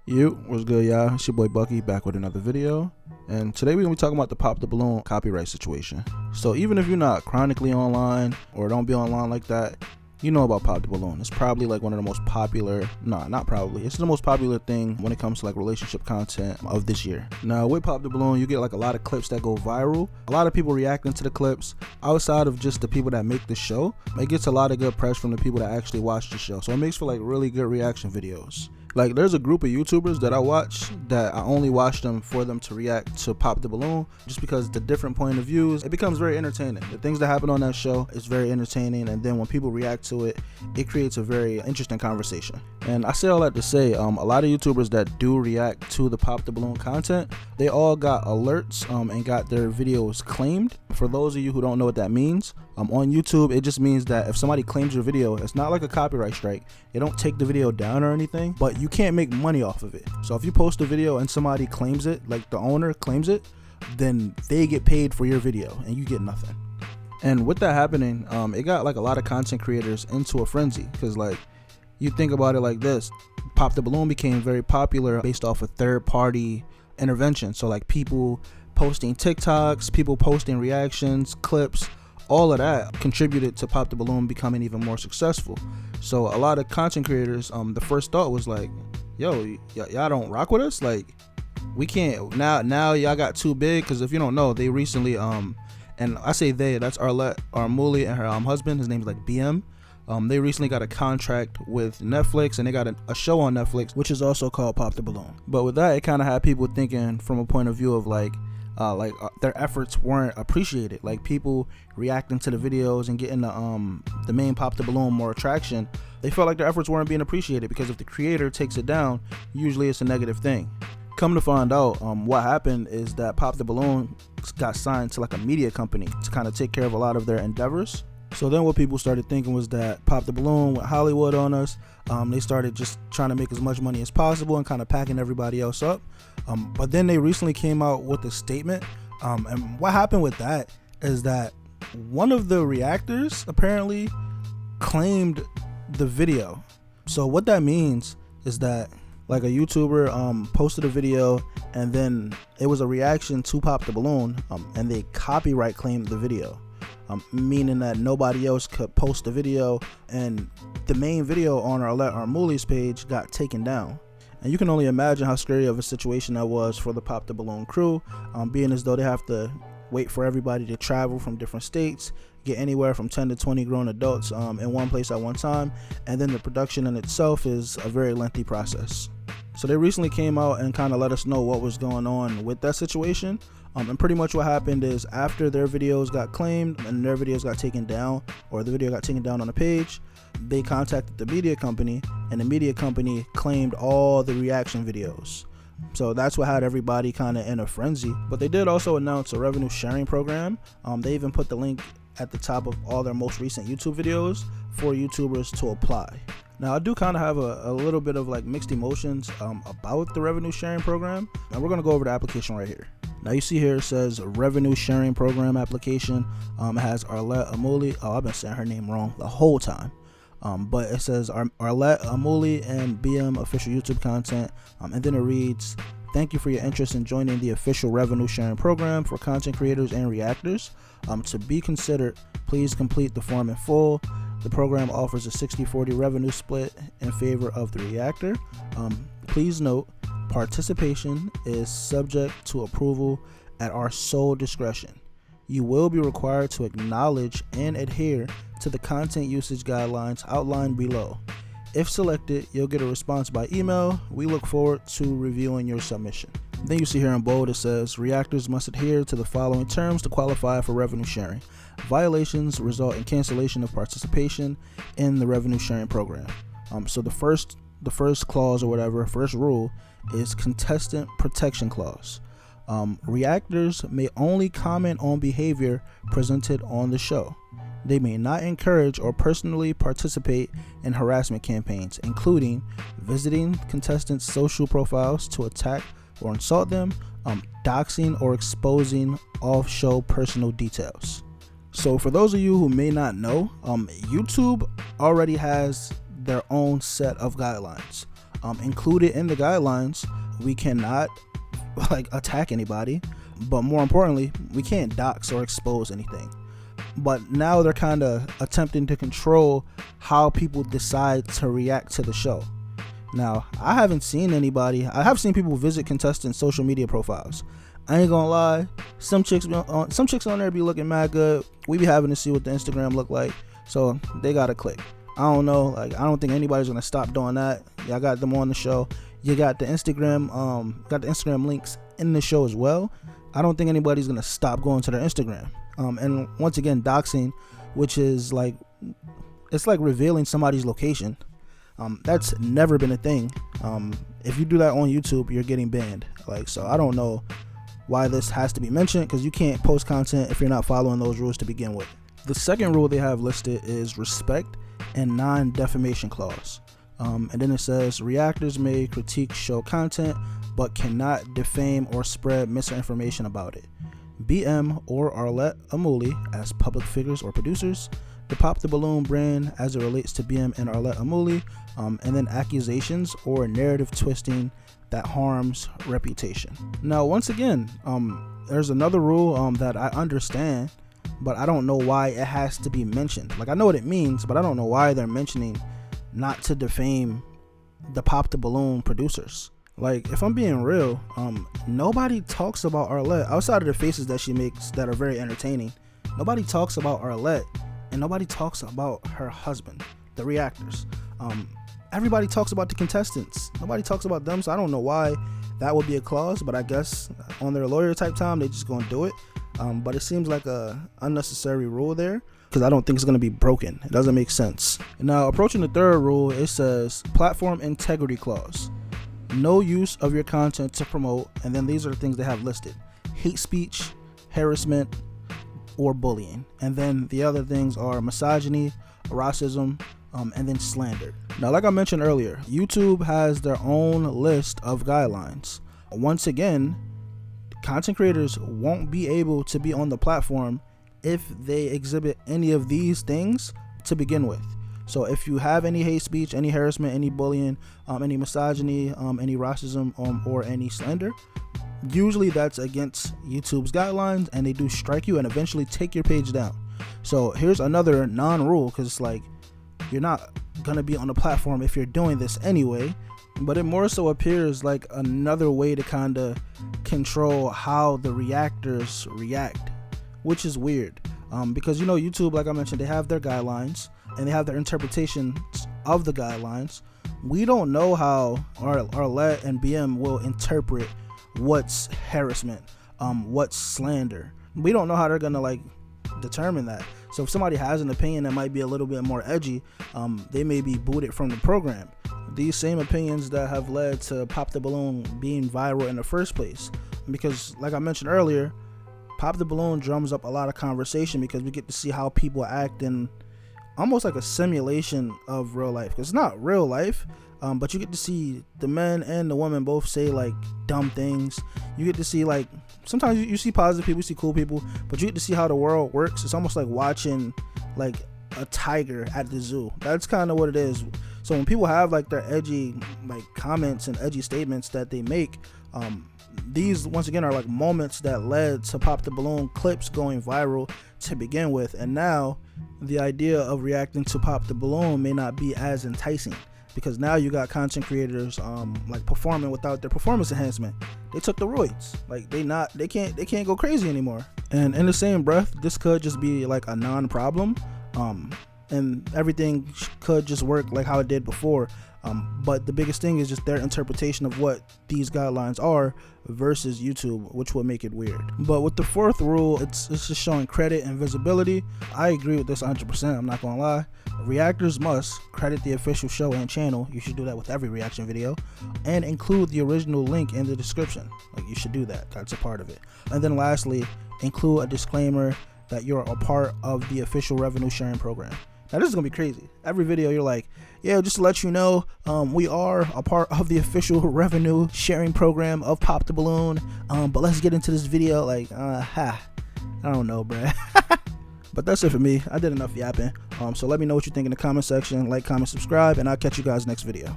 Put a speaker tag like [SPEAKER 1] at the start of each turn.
[SPEAKER 1] What's good, y'all? It's your boy Bucky back with another video, and today we're gonna be talking about the Pop the Balloon copyright situation. So even if you're not chronically online or don't be online like that, you know about Pop the Balloon. It's probably like one of the most popular, not probably, it's the most popular thing when it comes to like relationship content of this year. Now with Pop the Balloon, you get like a lot of clips that go viral, a lot of people reacting to the clips. Outside of just the people that make the show, it gets a lot of good press from the people that actually watch the show, so it makes for like really good reaction videos. Like there's a group of YouTubers that I watch that I only watch them for them to react to Pop the Balloon, just because the different point of views, it becomes very entertaining. The things that happen on that show is very entertaining, and then when people react to it, it creates a very interesting conversation. And I say all that to say, a lot of YouTubers that do react to the Pop the Balloon content, they all got alerts and got their videos claimed. For those of you who don't know what that means, on YouTube, it just means that if somebody claims your video, it's not like a copyright strike. They don't take the video down or anything, but you can't make money off of it. So if you post a video and somebody claims it, like the owner claims it, then they get paid for your video and you get nothing. And with that happening, it got like a lot of content creators into a frenzy, because like you think about it like this, Pop the Balloon became very popular based off of third-party intervention. So like people posting TikToks, people posting reactions, clips, all of that contributed to Pop the Balloon becoming even more successful. So a lot of content creators, the first thought was like, yo, y'all don't rock with us? Like, we can't, now y'all got too big. Because if you don't know, they recently, and I say they, that's Arlette Armuli and her husband, his name's like BM. They recently got a contract with Netflix, and they got a show on Netflix, which is also called Pop the Balloon. But with that, it kind of had people thinking from a point of view of like their efforts weren't appreciated. Like people reacting to the videos and getting the main Pop the Balloon more traction, they felt like their efforts weren't being appreciated, because if the creator takes it down, usually it's a negative thing. Come to find out, what happened is that Pop the Balloon got signed to like a media company to kind of take care of a lot of their endeavors. So then what people started thinking was that Pop the Balloon with Hollywood on us, they started just trying to make as much money as possible and kind of packing everybody else up. But then they recently came out with a statement, and what happened with that is that one of the reactors apparently claimed the video. So what that means is that like a YouTuber posted a video, and then it was a reaction to Pop the Balloon, and they copyright claimed the video. Meaning that nobody else could post the video, and the main video on Arlette Armuli's page got taken down. And you can only imagine how scary of a situation that was for the Pop the Balloon crew, being as though they have to wait for everybody to travel from different states, get anywhere from 10 to 20 grown adults in one place at one time, and then the production in itself is a very lengthy process. So they recently came out and kind of let us know what was going on with that situation. And pretty much what happened is, after their videos got claimed and their videos got taken down, or the video got taken down on the page, they contacted the media company, and the media company claimed all the reaction videos. So that's what had everybody kind of in a frenzy. But they did also announce a revenue sharing program. They even put the link at the top of all their most recent YouTube videos for YouTubers to apply. Now I do kind of have a little bit of like mixed emotions about the revenue sharing program, and we're going to go over the application right here. Now you see here it says revenue sharing program application. It has Arlette Armuli. Oh, I've been saying her name wrong the whole time. But it says Arlette Armuli and BM official YouTube content. And then it reads, thank you for your interest in joining the official revenue sharing program for content creators and reactors. To be considered, please complete the form in full. The program offers a 60-40 revenue split in favor of the reactor. Please note, participation is subject to approval at our sole discretion. You will be required to acknowledge and adhere to the content usage guidelines outlined below. If selected, you'll get a response by email. We look forward to reviewing your submission. Then you see here in bold, it says reactors must adhere to the following terms to qualify for revenue sharing. Violations result in cancellation of participation in the revenue sharing program. So the first clause or whatever, first rule is contestant protection clause. Reactors may only comment on behavior presented on the show. They may not encourage or personally participate in harassment campaigns, including visiting contestants' social profiles to attack or insult them, doxing or exposing off-show personal details. So for those of you who may not know, YouTube already has their own set of guidelines. included in the guidelines. We cannot like attack anybody, but more importantly, we can't dox or expose anything. But now they're kind of attempting to control how people decide to react to the show. Now, I haven't seen anybody. I have seen people visit contestants' social media profiles. I ain't gonna lie, some chicks on there be looking mad good. We be having to see what the Instagram look like, so they gotta click. I don't know, like I don't think anybody's gonna stop doing that. Y'all got them on the show. You got the Instagram links in the show as well. I don't think anybody's gonna stop going to their Instagram. And once again, doxing, which is like, it's like revealing somebody's location. That's never been a thing. If you do that on YouTube, you're getting banned. Like, so I don't know why this has to be mentioned, because you can't post content if you're not following those rules to begin with. The second rule they have listed is respect and non-defamation clause. And then it says reactors may critique show content but cannot defame or spread misinformation about it. BM or Arlette Amuli as public figures or producers, the Pop the Balloon brand as it relates to BM and Arlette Amuli, and then accusations or narrative twisting that harms reputation. Now, once again, there's another rule that I understand, but I don't know why it has to be mentioned. Like, I know what it means, but I don't know why they're mentioning not to defame the Pop the Balloon producers. Like, if I'm being real, nobody talks about Arlette outside of the faces that she makes that are very entertaining. Nobody talks about Arlette, and nobody talks about her husband, the reactors. Everybody talks about the contestants. Nobody talks about them, so I don't know why that would be a clause, but I guess on their lawyer type time, they just gonna do it. But it seems like a unnecessary rule there, because I don't think it's gonna be broken. It doesn't make sense. Now, approaching the third rule, it says platform integrity clause. No use of your content to promote, and then these are the things they have listed: hate speech, harassment, or bullying. And then the other things are misogyny, racism, and then slander. Now, like I mentioned earlier, YouTube has their own list of guidelines. Once again, content creators won't be able to be on the platform if they exhibit any of these things to begin with. So if you have any hate speech, any harassment, any bullying, any misogyny, any racism, or any slander, usually that's against YouTube's guidelines, and they do strike you and eventually take your page down. So here's another non-rule, because it's like, you're not gonna be on the platform if you're doing this anyway, but it more so appears like another way to kind of control how the reactors react, which is weird. Because, you know, YouTube, like I mentioned, they have their guidelines and they have their interpretations of the guidelines. We don't know how Arlette and BM will interpret what's harassment, what's slander. We don't know how they're gonna like determine that. So if somebody has an opinion that might be a little bit more edgy, they may be booted from the program. These same opinions that have led to Pop the Balloon being viral in the first place, because like I mentioned earlier, Pop the Balloon drums up a lot of conversation because we get to see how people act in almost like a simulation of real life, because it's not real life, but you get to see the men and the women both say like dumb things. You get to see, like, sometimes you see positive people, you see cool people, but you get to see how the world works. It's almost like watching like a tiger at the zoo. That's kind of what it is. So when people have like their edgy like comments and edgy statements that they make, these once again are like moments that led to Pop the Balloon clips going viral to begin with, and now the idea of reacting to Pop the Balloon may not be as enticing, because now you got content creators like performing without their performance enhancement. They took the roids. Like they can't go crazy anymore. And in the same breath, this could just be like a non-problem, and everything could just work like how it did before. But the biggest thing is just their interpretation of what these guidelines are versus YouTube, which will make it weird. But with the fourth rule, it's just showing credit and visibility. I agree with this 100%. I'm not gonna lie. Reactors must credit the official show and channel. You should do that with every reaction video, and include the original link in the description. Like, you should do that. That's a part of it. And then lastly, include a disclaimer that you're a part of the official revenue sharing program. Now, this is gonna be crazy. Every video you're like, yeah, just to let you know, we are a part of the official revenue sharing program of Pop the Balloon, but let's get into this video. Like, I don't know, bruh. But that's it for me. I did enough yapping. So let me know what you think in the comment section. Like, comment, subscribe, and I'll catch you guys next video.